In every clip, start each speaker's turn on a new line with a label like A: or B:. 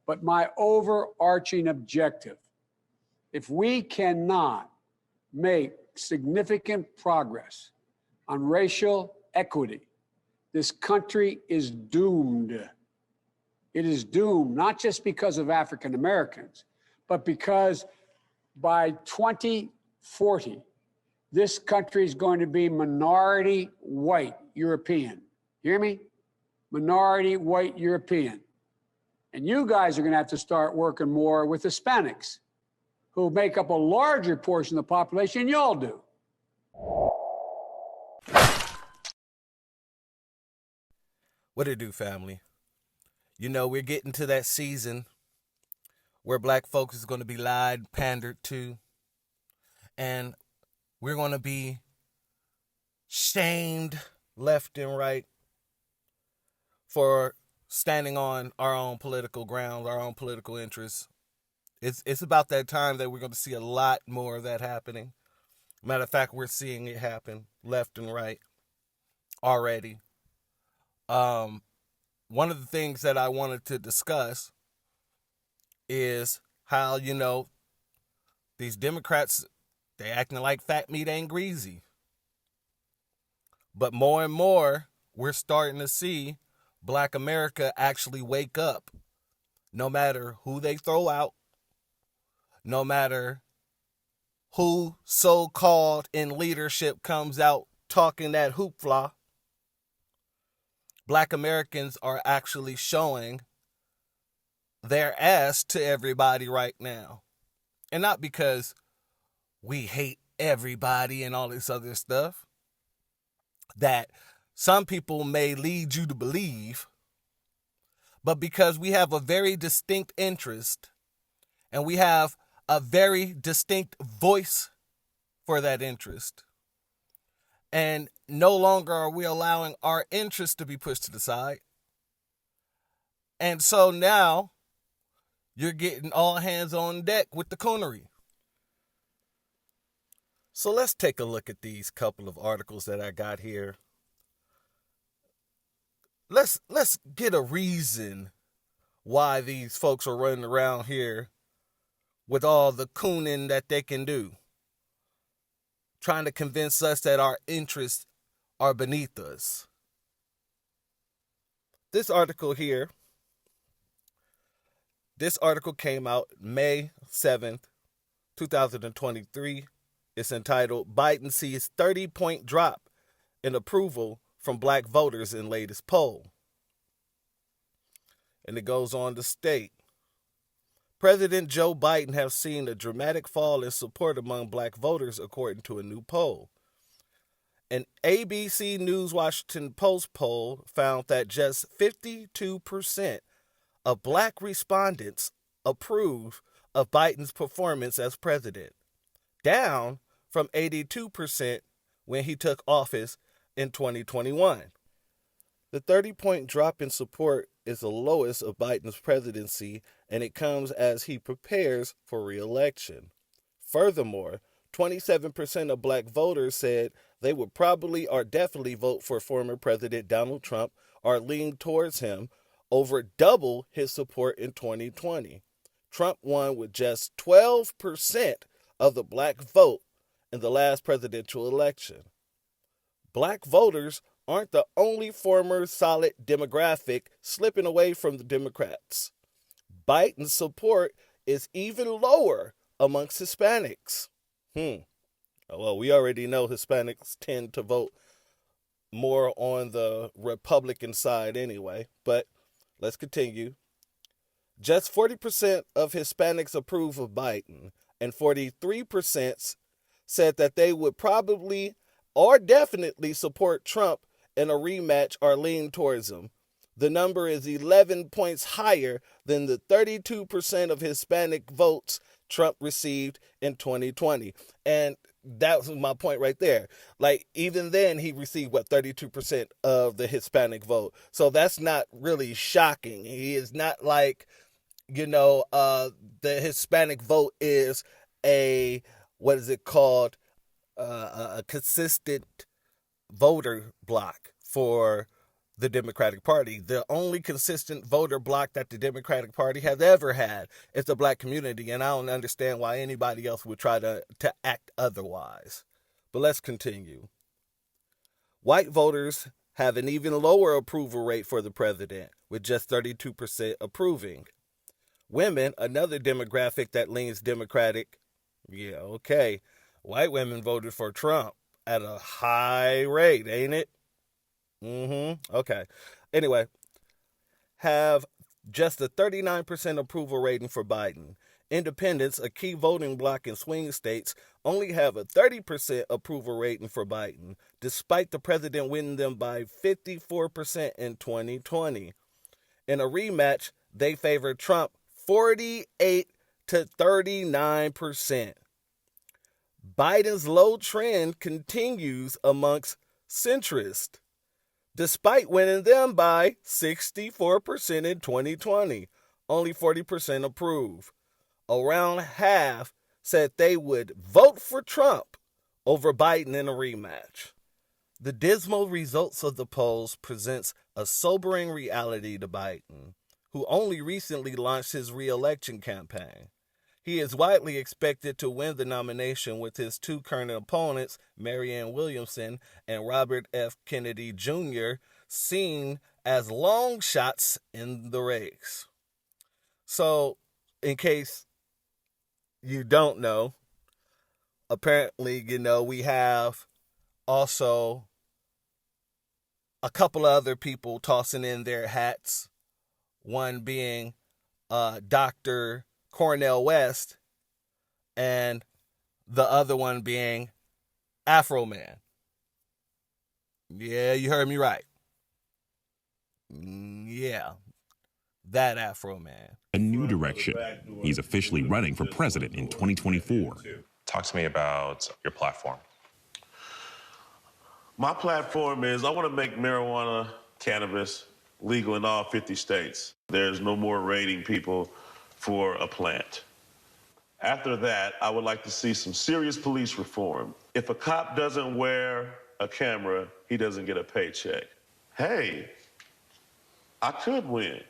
A: But my overarching objective, if we cannot make significant progress on racial equity, this country is doomed. It is doomed, not just because of African Americans, but because by 2040, this country is going to be minority white European. Hear me? Minority white European. And you guys are going to have to start working more with Hispanics, who make up a larger portion of the population than y'all do.
B: What it do, family? You know, we're getting to that season where black folks is going to be lied, pandered to, and we're going to be shamed left and right for standing on our own political grounds, our own political interests. It's about that time that we're going to see a lot more of that happening. Matter of fact, we're seeing it happen left and right already. One of the things that I wanted to discuss is how, you know, these Democrats, they acting like fat meat ain't greasy. But more and more, we're starting to see Black America actually wake up. No matter who they throw out, no matter who so-called in leadership comes out talking that hoopla, Black Americans are actually showing their ass to everybody right now. And not because we hate everybody and all this other stuff that some people may lead you to believe, but because we have a very distinct interest and we have a very distinct voice for that interest. And no longer are we allowing our interests to be pushed to the side. And so now you're getting all hands on deck with the coonery. So let's take a look at these couple of articles that I got here. Let's get a reason why these folks are running around here with all the cooning that they can do, trying to convince us that our interests are beneath us. This article came out May 7th, 2023. It's entitled, Biden Sees 30-Point Drop in Approval from Black Voters in Latest Poll. And it goes on to state, President Joe Biden has seen a dramatic fall in support among black voters, according to a new poll. An ABC News Washington Post poll found that just 52% of black respondents approve of Biden's performance as president, down from 82% when he took office in 2021. The 30-point drop in support is the lowest of Biden's presidency, and it comes as he prepares for re-election. Furthermore, 27% of black voters said they would probably or definitely vote for former President Donald Trump or lean towards him, over double his support in 2020. Trump won with just 12% of the black vote in the last presidential election. Black voters aren't the only former solid demographic slipping away from the Democrats. Biden's support is even lower amongst Hispanics. Well, we already know Hispanics tend to vote more on the Republican side anyway, but let's continue. Just 40% of Hispanics approve of Biden, and 43% said that they would probably or definitely support Trump in a rematch or lean towards him. The number is 11 points higher than the 32% of Hispanic votes Trump received in 2020. And that was my point right there. Like, even then, he received, 32% of the Hispanic vote. So that's not really shocking. He is not like, the Hispanic vote is a consistent voter block for the Democratic Party. The only consistent voter bloc that the Democratic Party has ever had is the black community, and I don't understand why anybody else would try to act otherwise. But let's continue. White voters have an even lower approval rate for the president, with just 32% approving. Women, another demographic that leans Democratic, yeah, okay. White women voted for Trump at a high rate, ain't it? Okay. Anyway, have just a 39% approval rating for Biden. Independents, a key voting bloc in swing states, only have a 30% approval rating for Biden, despite the president winning them by 54% in 2020. In a rematch, they favor Trump 48 to 39%. Biden's low trend continues amongst centrists, despite winning them by 64% in 2020. Only 40% approve. Around half said they would vote for Trump over Biden in a rematch. The dismal results of the polls presents a sobering reality to Biden, who only recently launched his re-election campaign. He is widely expected to win the nomination with his two current opponents, Marianne Williamson and Robert F. Kennedy Jr., seen as long shots in the race. So, in case you don't know, apparently, we have also a couple of other people tossing in their hats, one being Dr. Cornel West, and the other one being Afro Man. Yeah, you heard me right. Yeah, that Afro Man.
C: A new direction. He's officially running for president in 2024.
D: Talk to me about your platform.
E: My platform is I want to make marijuana, cannabis, legal in all 50 states. There's no more raiding people for a plant. After that, I would like to see some serious police reform. If a cop doesn't wear a camera, he doesn't get a paycheck. Hey, I could win.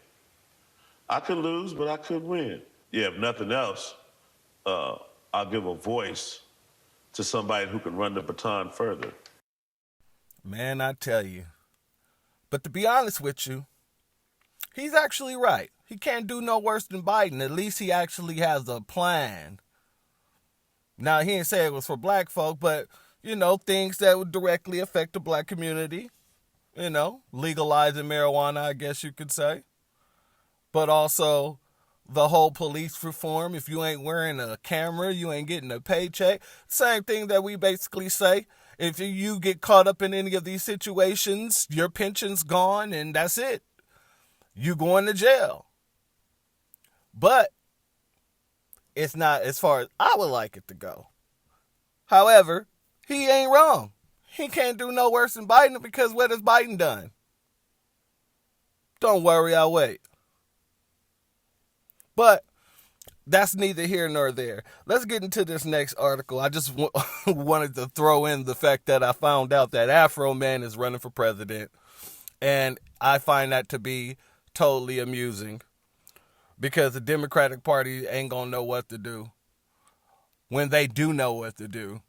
E: I could lose, but I could win. Yeah, if nothing else, I'll give a voice to somebody who can run the baton further.
B: Man, I tell you. But to be honest with you, he's actually right. He can't do no worse than Biden. At least he actually has a plan. Now, he didn't say it was for black folk, but, things that would directly affect the black community. Legalizing marijuana, I guess you could say. But also the whole police reform. If you ain't wearing a camera, you ain't getting a paycheck. Same thing that we basically say. If you get caught up in any of these situations, your pension's gone and that's it. You going to jail. But it's not as far as I would like it to go. However, he ain't wrong. He can't do no worse than Biden because what has Biden done? Don't worry, I'll wait. But that's neither here nor there. Let's get into this next article. I just wanted to throw in the fact that I found out that Afro Man is running for president. And I find that to be totally amusing. Because the Democratic Party ain't going to know what to do. When they do know what to do,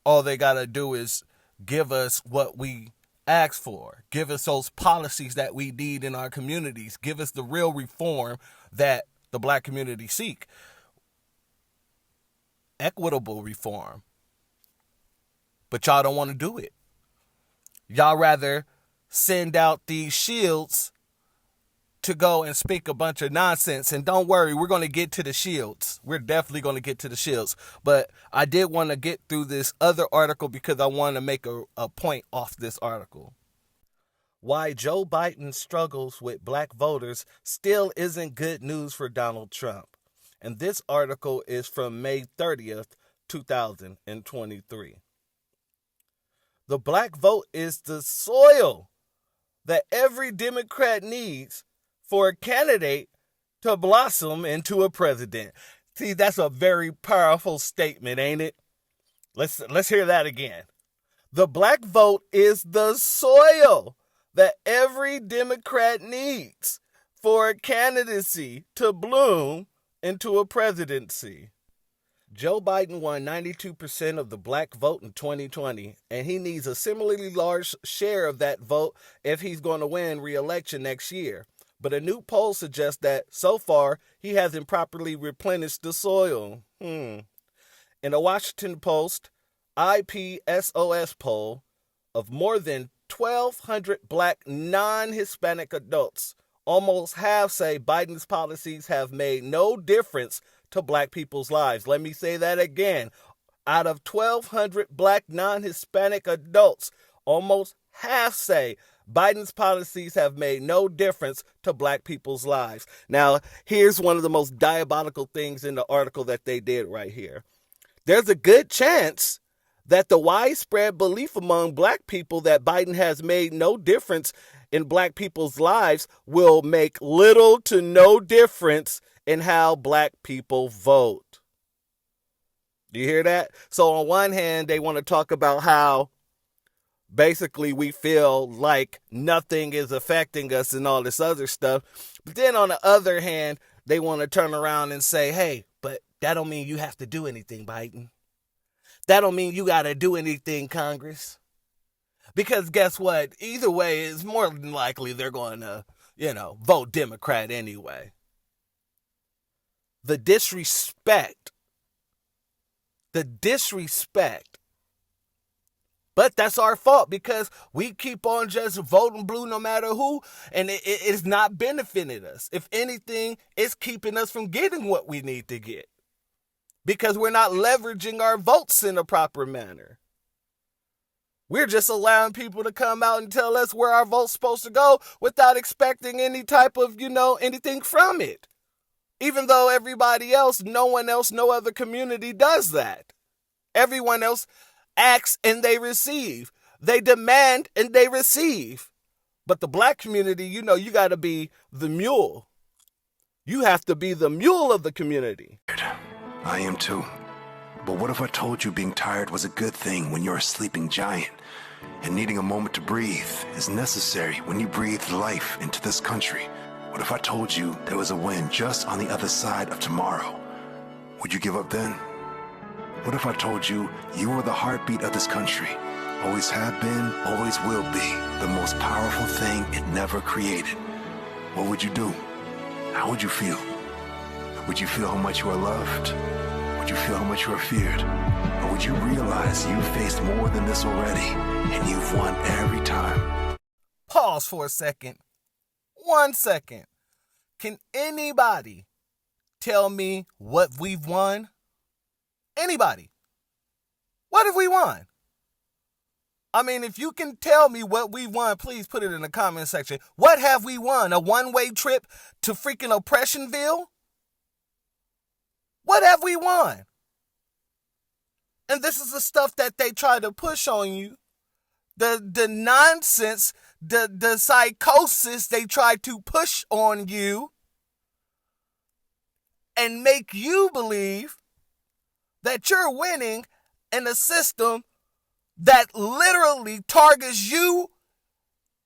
B: all they got to do is give us what we ask for. Give us those policies that we need in our communities. Give us the real reform that the black community seek. Equitable reform. But y'all don't want to do it. Y'all rather send out these shields to go and speak a bunch of nonsense. And don't worry, we're going to get to the shields. We're definitely going to get to the shields. But I did want to get through this other article because I want to make a point off this article. Why Joe Biden struggles with black voters still isn't good news for Donald Trump. And this article is from May 30th, 2023. The black vote is the soil that every Democrat needs for a candidate to blossom into a president. See, that's a very powerful statement, ain't it? Let's hear that again. The black vote is the soil that every Democrat needs for a candidacy to bloom into a presidency. Joe Biden won 92% of the black vote in 2020, and he needs a similarly large share of that vote if he's going to win re-election next year. But a new poll suggests that, so far, he hasn't properly replenished the soil. In a Washington Post IPSOS poll of more than 1,200 black non-Hispanic adults, almost half say Biden's policies have made no difference to black people's lives. Let me say that again. Out of 1,200 black non-Hispanic adults, almost half say Biden's policies have made no difference to black people's lives. Now, here's one of the most diabolical things in the article that they did right here. There's a good chance that the widespread belief among black people that Biden has made no difference in black people's lives will make little to no difference in how black people vote. Do you hear that? So on one hand, they want to talk about how basically we feel like nothing is affecting us and all this other stuff. But then on the other hand, they want to turn around and say, hey, but that don't mean you have to do anything, Biden. That don't mean you got to do anything, Congress. Because guess what? Either way, it's more than likely they're going to, vote Democrat anyway. The disrespect. But that's our fault because we keep on just voting blue no matter who, and it's not benefiting us. If anything, it's keeping us from getting what we need to get because we're not leveraging our votes in a proper manner. We're just allowing people to come out and tell us where our vote's supposed to go without expecting any type of, anything from it. Even though everybody else, no one else, no other community does that. Everyone else acts and they receive. They demand and they receive. But the black community, you got to be the mule. You have to be the mule of the community.
F: I am too. But what if I told you being tired was a good thing when you're a sleeping giant? And needing a moment to breathe is necessary when you breathe life into this country. What if I told you there was a win just on the other side of tomorrow? Would you give up then? What if I told you you were the heartbeat of this country? Always have been, always will be, the most powerful thing it never created. What would you do? How would you feel? Would you feel how much you are loved? Would you feel how much you are feared? Or would you realize you've faced more than this already and you've won every time?
B: Pause for a second. 1 second. Can anybody tell me what we've won? Anybody? What have we won? I mean, if you can tell me what we won, please put it in the comment section. What have we won? A one-way trip to freaking Oppressionville? What have we won? And this is the stuff that they try to push on you. The nonsense, the psychosis they try to push on you and make you believe that you're winning in a system that literally targets you,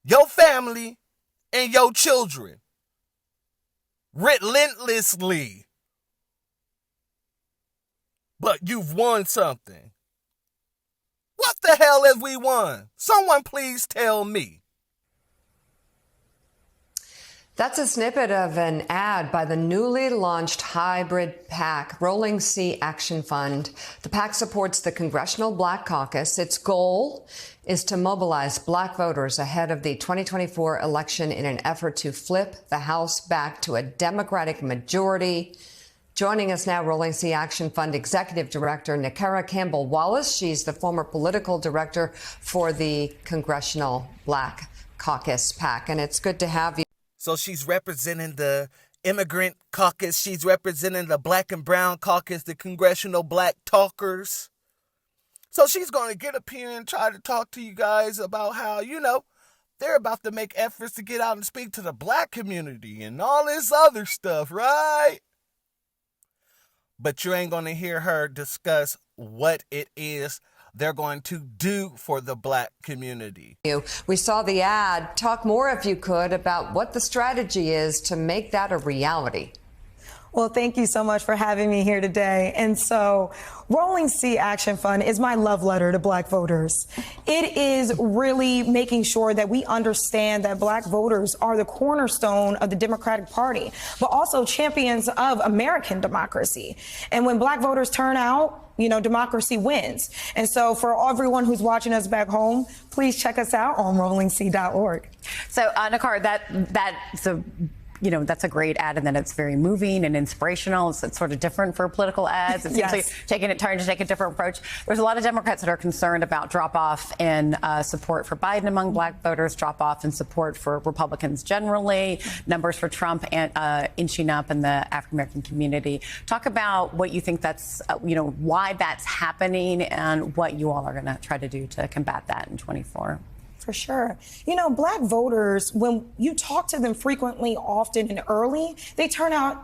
B: your family, and your children relentlessly. But you've won something. What the hell have we won? Someone please tell me.
G: That's a snippet of an ad by the newly launched hybrid PAC, Rolling Sea Action Fund. The PAC supports the Congressional Black Caucus. Its goal is to mobilize black voters ahead of the 2024 election in an effort to flip the House back to a Democratic majority. Joining us now, Rolling Sea Action Fund Executive Director Nicara Campbell-Wallace. She's the former political director for the Congressional Black Caucus PAC. And it's good to have you.
B: So she's representing the Immigrant Caucus. She's representing the Black and Brown Caucus, the Congressional Black Talkers. So she's going to get up here and try to talk to you guys about how, they're about to make efforts to get out and speak to the black community and all this other stuff, right? But you ain't going to hear her discuss what it is they're going to do for the black community.
G: We saw the ad. Talk more, if you could, about what the strategy is to make that a reality.
H: Well, thank you so much for having me here today. And so, Rolling C Action Fund is my love letter to black voters. It is really making sure that we understand that black voters are the cornerstone of the Democratic Party, but also champions of American democracy. And when black voters turn out, you know, democracy wins. And so for everyone who's watching us back home, please check us out on rollingc.org.
I: So, Nicole, that's a great ad, and then it's very moving and inspirational. It's sort of different for political ads. It seems like trying to take a different approach. There's a lot of Democrats that are concerned about drop-off in support for Biden among black voters, drop-off in support for Republicans generally, numbers for Trump and inching up in the African-American community. Talk about what you think that's, why that's happening and what you all are going to try to do to combat that in 24.
H: For sure. You know, black voters, when you talk to them frequently, often and early, they turn out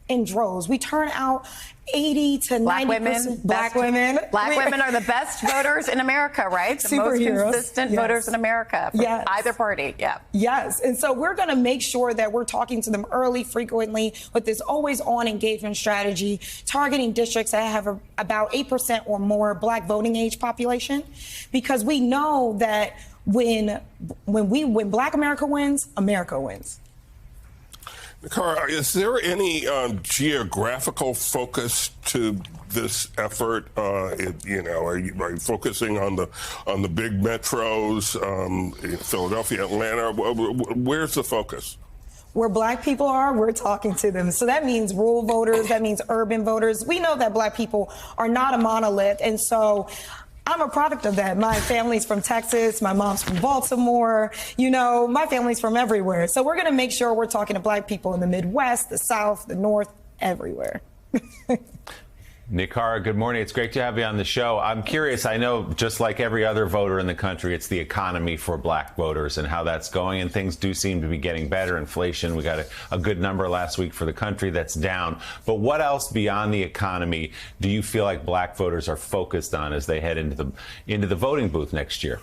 H: in droves. We turn out 80 to 90%. Black women.
I: Black women are the best voters in America, right? The most consistent voters in America for either party. Yeah.
H: Yes. And so we're going to make sure that we're talking to them early, frequently, with this always on engagement strategy, targeting districts that have about 8% or more black voting age population, because we know that when black America wins, America wins.
J: Nicole, is there any geographical focus to this effort? Are you focusing on the big metros, Philadelphia, Atlanta? Where's the focus?
H: Where black people are, we're talking to them. So that means rural voters, that means urban voters. We know that black people are not a monolith, and so I'm a product of that. My family's from Texas. My mom's from Baltimore. My family's from everywhere. So we're going to make sure we're talking to black people in the Midwest, the South, the North, everywhere.
K: Nicole, good morning. It's great to have you on the show. I'm curious. I know, just like every other voter in the country, it's the economy for black voters and how that's going. And things do seem to be getting better. Inflation, we got a good number last week for the country that's down. But what else beyond the economy do you feel like black voters are focused on as they head into the voting booth next year?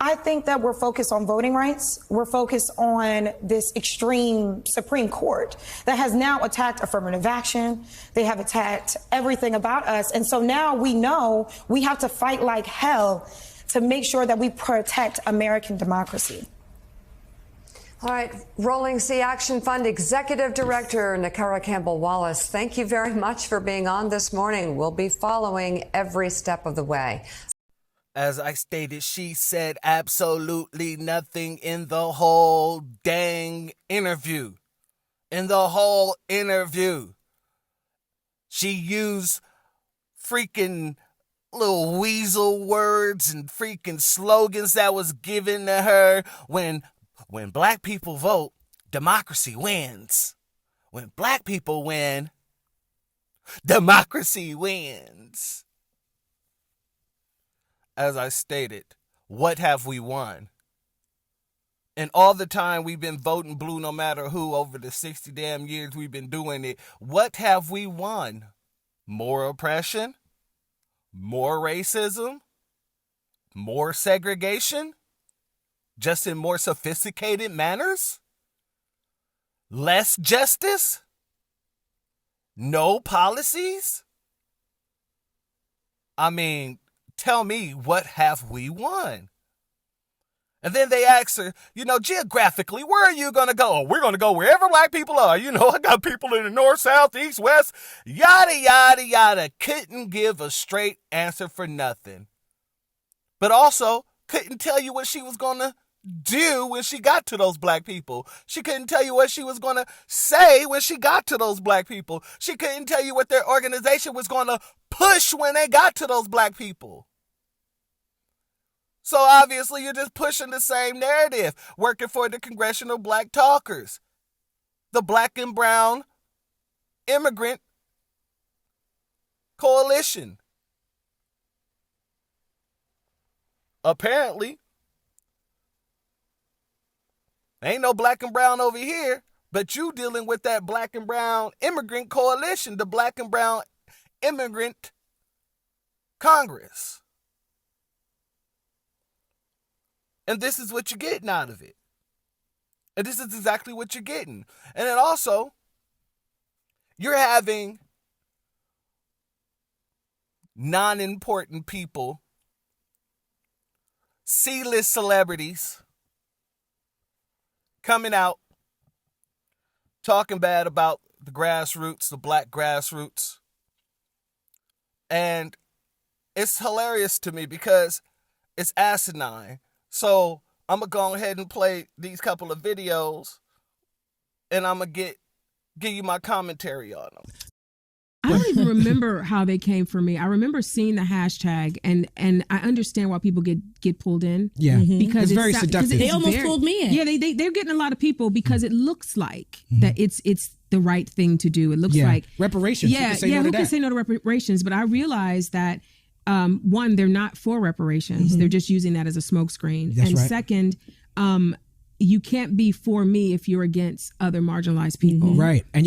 H: I think that we're focused on voting rights. We're focused on this extreme Supreme Court that has now attacked affirmative action. They have attacked everything about us. And so now we know we have to fight like hell to make sure that we protect American democracy.
G: All right, Rolling C Action Fund Executive Director Nicole Campbell-Wallace, thank you very much for being on this morning. We'll be following every step of the way.
B: As I stated, she said absolutely nothing in the whole dang interview. In the whole interview. She used freaking little weasel words and freaking slogans that was given to her. When black people vote, democracy wins. When black people win, democracy wins. As I stated, what have we won? And all the time we've been voting blue no matter who over the 60 damn years we've been doing it, what have we won? More oppression? More racism? More segregation? Just in more sophisticated manners? Less justice? No policies? I mean, tell me, what have we won? And then they ask her, geographically, where are you going to go? We're going to go wherever black people are. I got people in the north, south, east, west, yada, yada, yada. Couldn't give a straight answer for nothing. But also couldn't tell you what she was going to do when she got to those black people. She couldn't tell you what she was going to say when she got to those black people. She couldn't tell you what their organization was going to push when they got to those black people. So obviously you're just pushing the same narrative, working for the Congressional Black Talkers, the Black and Brown Immigrant Coalition. Apparently, ain't no black and brown over here, but you dealing with that Black and Brown Immigrant Coalition, the Black and Brown Immigrant Congress. And this is what you're getting out of it. And this is exactly what you're getting. And then also, you're having non-important people, C-list celebrities, coming out, talking bad about the grassroots, the black grassroots. And it's hilarious to me because it's asinine. So I'm going to go ahead and play these couple of videos, and I'm going to give you my commentary on them.
L: I don't even remember how they came for me. I remember seeing the hashtag, and I understand why people get pulled in.
M: Yeah,
L: because
M: it's very seductive.
L: They almost pulled me in. Yeah, they're getting a lot of people because it looks like that it's the right thing to do. It looks like
M: reparations.
L: Yeah, who can say no to reparations? But I realize that one, they're not for reparations. They're just using that as a smokescreen. And right. Second, you can't be for me if you're against other marginalized people.
M: Right. And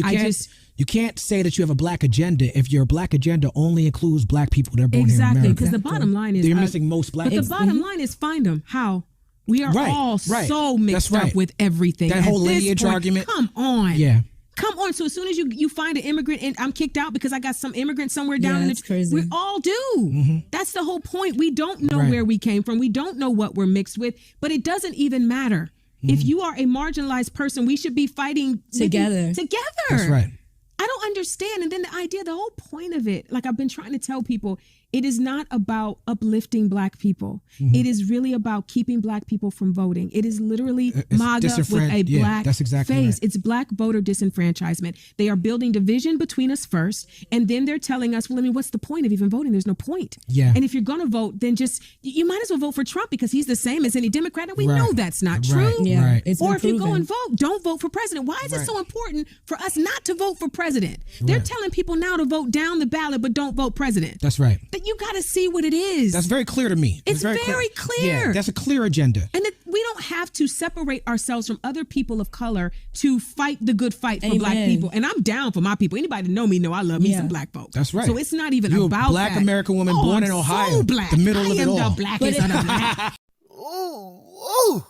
M: you can't say that you have a black agenda if your black agenda only includes black people that are born here in America.
L: Exactly, because the bottom line is...
M: They're missing most black people.
L: But the bottom line is find them. How? We are all so mixed up with everything.
M: That whole lineage argument.
L: Come on.
M: Yeah.
L: Come on. So as soon as you find an immigrant and I'm kicked out because I got some immigrant somewhere down in the...
N: crazy.
L: We all do. That's the whole point. We don't know where we came from. We don't know what we're mixed with, but it doesn't even matter. If you are a marginalized person, we should be fighting
N: together.
M: That's right.
L: I don't understand. And then the idea, the whole point of it, like I've been trying to tell people, it is not about uplifting black people. It is really about keeping black people from voting. It is literally MAGA with a black face. Right. It's black voter disenfranchisement. They are building division between us first, and then they're telling us, well, I mean, what's the point of even voting? There's no point.
M: Yeah.
L: And if you're going to vote, then you might as well vote for Trump because he's the same as any Democrat, and we know that's not true.
M: Right. Yeah. Right.
L: Or if you go and vote, don't vote for president. Why is it so important for us not to vote for president? They're telling people now to vote down the ballot, but don't vote president.
M: That's right.
L: But you got to see what it is.
M: That's very clear to me.
L: It's very clear.
M: Yeah, that's a clear agenda.
L: And we don't have to separate ourselves from other people of color to fight the good fight for black people. And I'm down for my people. Anybody that know me know I love me some black folks.
M: That's right.
L: So it's not even
M: You're
L: about
M: a black
L: that.
M: American woman born in Ohio.
L: So black.
M: The middle of it all.
L: I am the blackest of the black.
B: Ooh.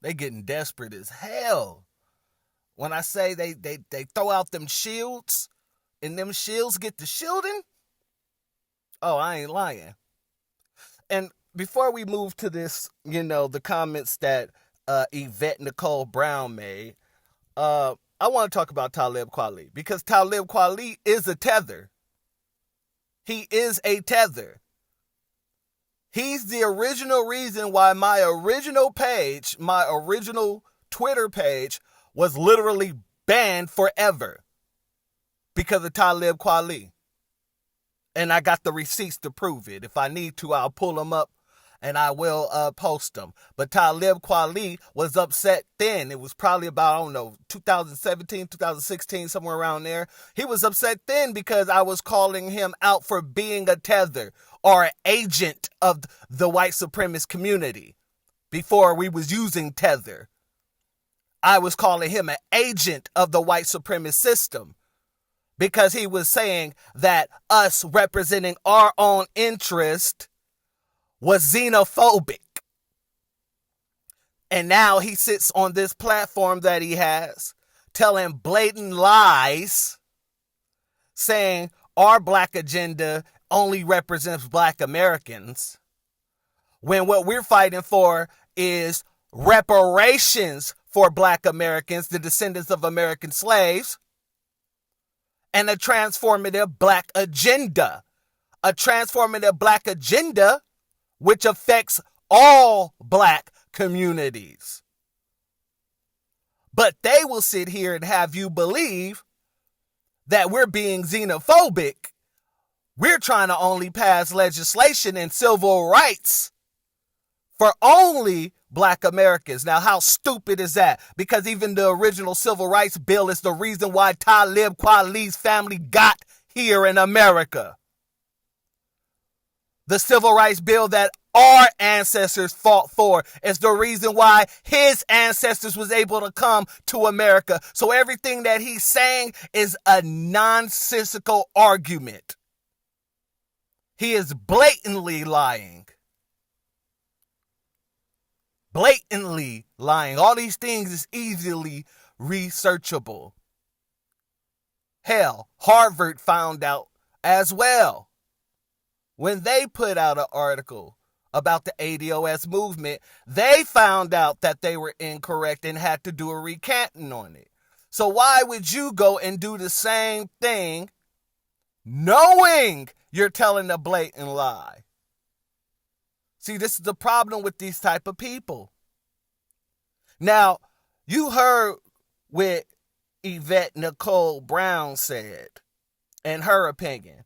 B: They getting desperate as hell. When I say they throw out them shields and them shields get the shielding, oh, I ain't lying. And before we move to this, the comments that Yvette Nicole Brown made, I want to talk about Talib Kweli because Talib Kweli is a tether. He is a tether. He's the original reason why my original Twitter page was literally banned forever because of Talib Kweli. And I got the receipts to prove it. If I need to, I'll pull them up and I will post them. But Talib Kweli was upset then. It was probably about, 2017, 2016, somewhere around there. He was upset then because I was calling him out for being a tether or an agent of the white supremacist community before we was using tether. I was calling him an agent of the white supremacist system because he was saying that us representing our own interest was xenophobic. And now he sits on this platform that he has telling blatant lies, saying our black agenda only represents black Americans, when what we're fighting for is reparations for black Americans, the descendants of American slaves, and a transformative black agenda. A transformative black agenda which affects all black communities. But they will sit here and have you believe that we're being xenophobic. We're trying to only pass legislation and civil rights for only black Americans. Now, how stupid is that? Because even the original civil rights bill is the reason why Talib Kweli's family got here in America. The civil rights bill that our ancestors fought for is the reason why his ancestors was able to come to America. So everything that he's saying is a nonsensical argument. He is blatantly lying. blatantly lying. All these things is easily researchable. Hell, Harvard found out as well when they put out an article about the ADOS movement. They found out that they were incorrect and had to do a recanting on it. So why would you go and do the same thing knowing you're telling a blatant lie? See, this is the problem with these type of people. Now, you heard what Yvette Nicole Brown said and her opinion.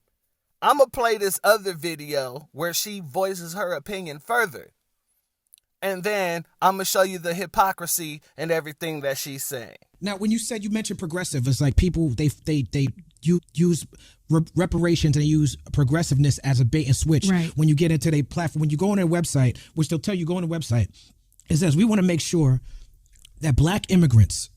B: I'm going to play this other video where she voices her opinion further. And then I'm going to show you the hypocrisy and everything that she's saying.
M: Now, when you mentioned progressive, it's like people, they use reparations and they use progressiveness as a bait and switch.
L: Right.
M: When you get into their platform, when you go on their website, which they'll tell you go on the website, it says we want to make sure that black immigrants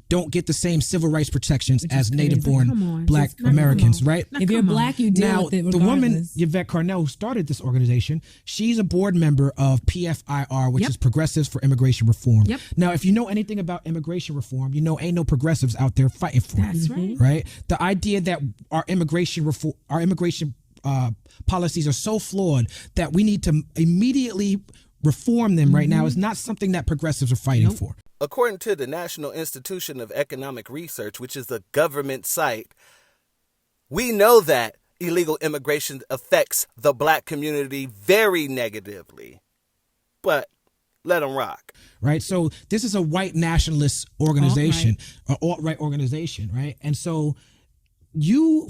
M: don't get the same civil rights protections as native-born black Americans, right?
L: If you're black, you deal with it regardless.
M: The woman, Yvette Carnell, who started this organization, she's a board member of PFIR, which is Progressives for Immigration Reform.
L: Yep.
M: Now, if you know anything about immigration reform, you know ain't no progressives out there fighting for it.
L: That's right.
M: Right? The idea that our immigration policies are so flawed that we need to immediately reform them right now is not something that progressives are fighting for.
B: According to the National Institution of Economic Research, which is a government site, we know that illegal immigration affects the black community very negatively. But let them rock.
M: Right? So this is a white nationalist organization, an alt-right organization, right? And so you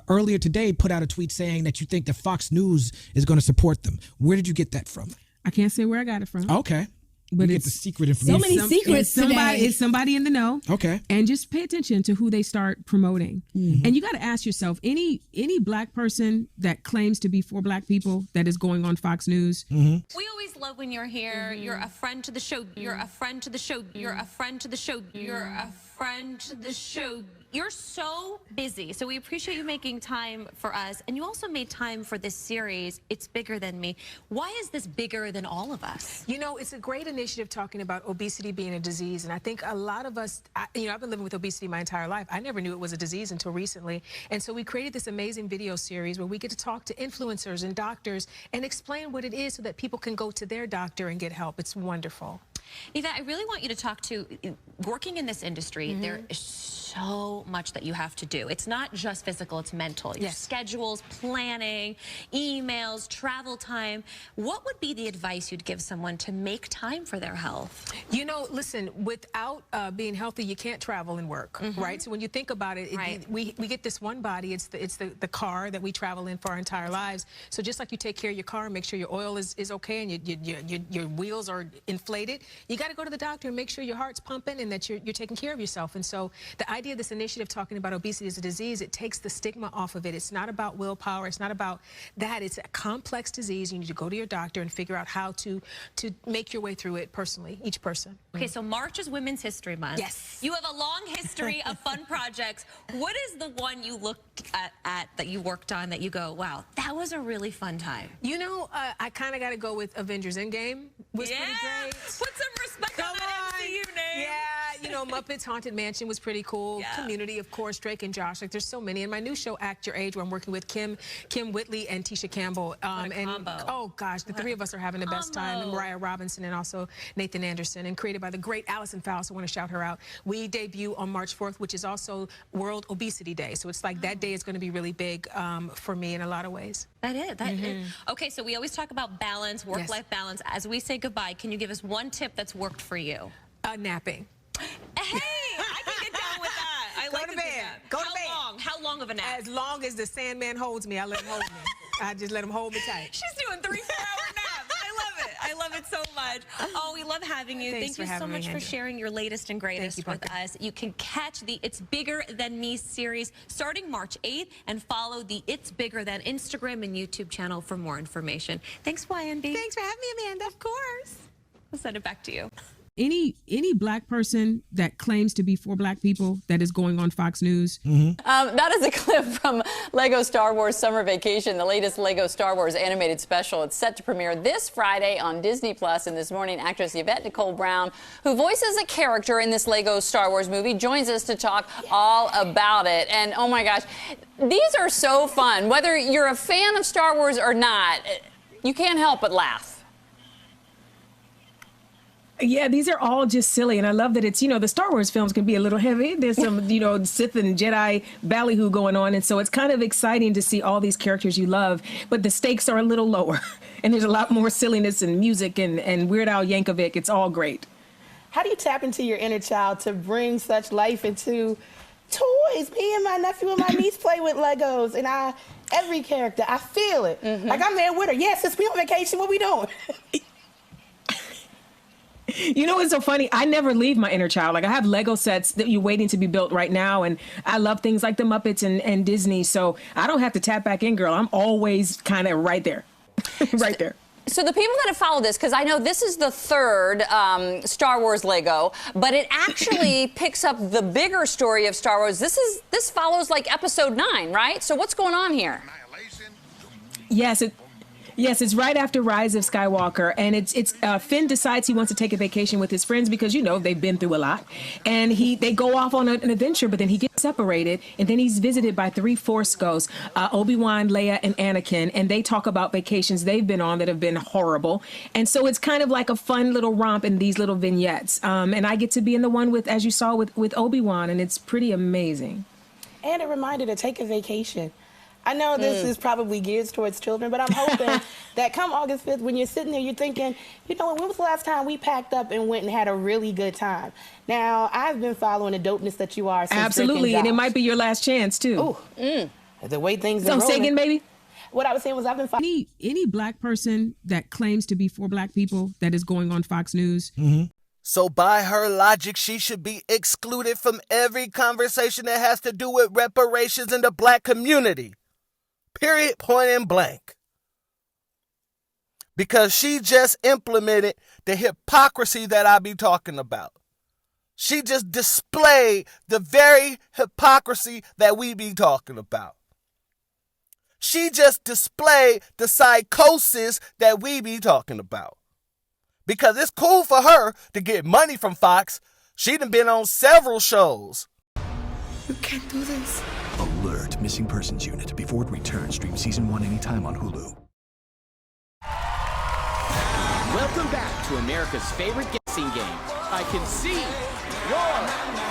M: earlier today put out a tweet saying that you think that Fox News is going to support them. Where did you get that from?
L: I can't say where I got it from.
M: Okay.
L: But
M: it's the secret information.
L: So many secrets today. It's somebody in the know.
M: Okay.
L: And just pay attention to who they start promoting.
M: Mm-hmm.
L: And you got to ask yourself, any black person that claims to be for black people that is going on Fox News.
M: Mm-hmm.
N: We always love when you're here. You're a friend to the show. You're a friend to the show. You're a friend to the show. You're a friend to the show. You're so busy, so we appreciate you making time for us. And you also made time for this series, It's Bigger Than Me. Why is this bigger than all of us?
O: You know, it's a great initiative talking about obesity being a disease. And I think a lot of us, I've been living with obesity my entire life. I never knew it was a disease until recently. And so we created this amazing video series where we get to talk to influencers and doctors and explain what it is so that people can go to their doctor and get help. It's wonderful.
N: Yvette, I really want you to talk to, working in this industry, there is so much that you have to do. It's not just physical, it's mental. Your schedules, planning, emails, travel time. What would be the advice you'd give someone to make time for their health?
O: You know, listen, without being healthy, you can't travel and work, right? So when you think about it, we get this one body. It's the car that we travel in for our entire lives. So just like you take care of your car, make sure your oil is okay and your wheels are inflated, you got to go to the doctor and make sure your heart's pumping and that you're taking care of yourself. And so the idea of this initiative talking about obesity as a disease, it takes the stigma off of it. It's not about willpower. It's not about that. It's a complex disease. You need to go to your doctor and figure out how to make your way through it personally, each person.
N: Okay, so March is Women's History Month.
O: Yes.
N: You have a long history of fun projects. What is the one you look at that you worked on that you go, wow, that was a really fun time?
O: You know, I kind of got to go with Avengers Endgame. Was pretty great.
N: Put some respect on that MCU name.
O: Yeah, you know, Muppets Haunted Mansion was pretty cool. Community, of course, Drake and Josh. Like, there's so many. And my new show, Act Your Age, where I'm working with Kim Whitley and Tisha Campbell.
N: Combo.
O: Oh, gosh, the three of us are having the best time. And Mariah Robinson and also Nathan Anderson. And created by the great Allison Fowles. So I want to shout her out. We debut on March 4th, which is also World Obesity Day. So it's like that day is going to be really big for me in a lot of ways.
N: That is. Okay, so we always talk about balance, work-life balance. As we say goodbye, can you give us one tip that's worked for you?
O: Napping.
N: Hey, I can get down with that. I like
O: to bed. Go to bed.
N: How long of a nap?
O: As long as the Sandman holds me, I let him hold me. I just let him hold me tight.
N: She's doing 3-4 hour naps. I love it. I love it so much. Oh, we love having you.
O: Thanks
N: Thank you so much for sharing your latest and greatest with us. You can catch the It's Bigger Than Me series starting March 8th and follow the It's Bigger Than Instagram and YouTube channel for more information. Thanks, YNB.
O: Thanks for having me, Amanda.
N: Of course. I'll send it back to you.
L: Any black person that claims to be for black people that is going on Fox News.
P: That is a clip from Lego Star Wars Summer Vacation, the latest Lego Star Wars animated special. It's set to premiere this Friday on Disney Plus. And this morning, actress Yvette Nicole Brown, who voices a character in this Lego Star Wars movie, joins us to talk all about it. And oh my gosh, these are so fun. Whether you're a fan of Star Wars or not, you can't help but laugh.
O: Yeah, these are all just silly, and I love that it's, the Star Wars films can be a little heavy. There's some, Sith and Jedi ballyhoo going on, and so it's kind of exciting to see all these characters you love, but the stakes are a little lower, and there's a lot more silliness and music and Weird Al Yankovic. It's all great.
Q: How do you tap into your inner child to bring such life into toys? Me and my nephew and my niece play with Legos, and every character, I feel it. Like, I'm there with her. Yes, it's we on vacation. What we doing?
O: You know what's so funny? I never leave my inner child. Like, I have Lego sets that you're waiting to be built right now, and I love things like the Muppets and Disney, so I don't have to tap back in, girl. I'm always kind of right there, right there.
P: So the people that have followed this, because I know this is the third Star Wars Lego, but it actually picks up the bigger story of Star Wars. This follows like episode 9, right? So what's going on here?
O: Yes, it's right after Rise of Skywalker, and it's Finn decides he wants to take a vacation with his friends because they've been through a lot, and they go off on an adventure, but then he gets separated, and then he's visited by 3 Force ghosts, Obi-Wan, Leia, and Anakin, and they talk about vacations they've been on that have been horrible, and so it's kind of like a fun little romp in these little vignettes, and I get to be in the one with, as you saw, with Obi-Wan, and it's pretty amazing.
Q: And a reminder to take a vacation. I know this is probably geared towards children, but I'm hoping that come August 5th, when you're sitting there, you're thinking, when was the last time we packed up and went and had a really good time? Now, I've been following the dopeness that you are since
O: Absolutely, and it might be your last chance, too.
Q: Ooh, the way things are
O: rolling. Say again, baby?
Q: What I was saying was I've been following.
L: Any black person that claims to be for black people that is going on Fox News.
B: So by her logic, she should be excluded from every conversation that has to do with reparations in the black community. Period, point and blank. Because she just implemented the hypocrisy that I be talking about. She just displayed the very hypocrisy that we be talking about. She just displayed the psychosis that we be talking about. Because it's cool for her to get money from Fox. She done been on several shows.
R: You can't do this. Alert, Missing Persons Unit. Before it returns, stream season 1 anytime on Hulu.
S: Welcome back to America's favorite guessing game. I can see your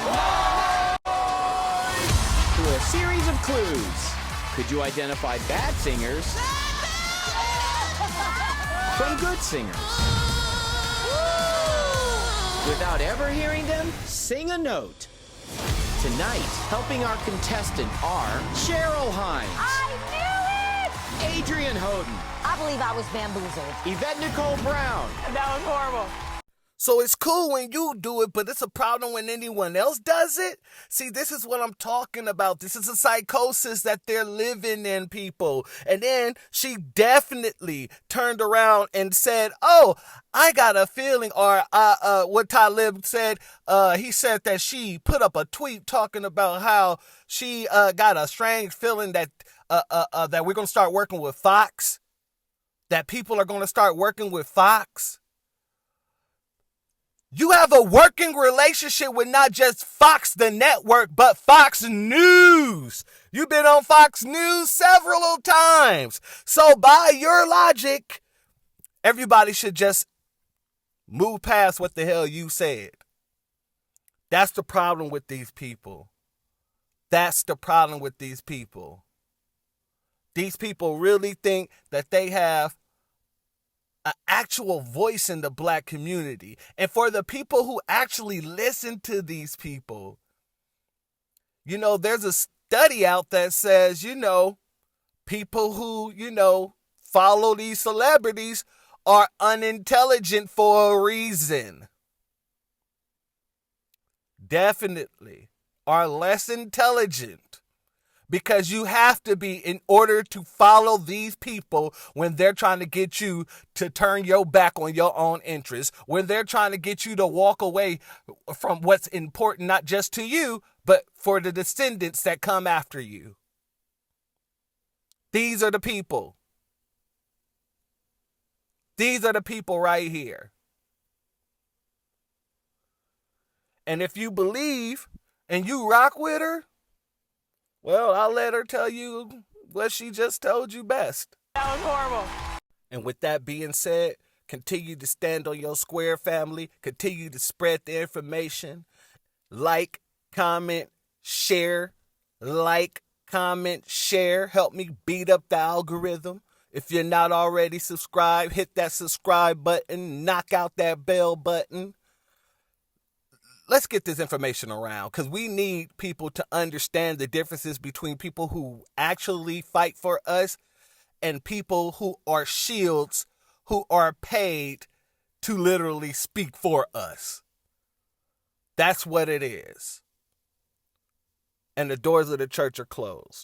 S: voice. Through a series of clues, could you identify bad singers from good singers? Without ever hearing them sing a note. Tonight, helping our contestant are Cheryl Hines.
T: I knew it!
S: Adrian Houghton.
T: I believe I was bamboozled.
S: Yvette Nicole Brown.
T: That was horrible.
B: So it's cool when you do it, but it's a problem when anyone else does it. See, this is what I'm talking about. This is a psychosis that they're living in, people. And then she definitely turned around and said, oh, I got a feeling, or what Talib said, he said that she put up a tweet talking about how she got a strange feeling that that we're going to start working with Fox, that people are going to start working with Fox. You have a working relationship with not just Fox the network, but Fox News. You've been on Fox News several times. So by your logic, everybody should just move past what the hell you said. That's the problem with these people. That's the problem with these people. These people really think that they have an actual voice in the black community. And for the people who actually listen to these people, there's a study out that says, people who, follow these celebrities are unintelligent for a reason. Definitely are less intelligent Because you have to be in order to follow these people when they're trying to get you to turn your back on your own interests, when they're trying to get you to walk away from what's important, not just to you, but for the descendants that come after you. These are the people. These are the people right here. And if you believe and you rock with her, well, I'll let her tell you what she just told you best.
T: That was horrible.
B: And with that being said, continue to stand on your square, family. Continue to spread the information. Like, comment, share. Like, comment, share. Help me beat up the algorithm. If you're not already subscribed, hit that subscribe button. Knock out that bell button. Let's get this information around, because we need people to understand the differences between people who actually fight for us and people who are shields, who are paid to literally speak for us. That's what it is. And the doors of the church are closed.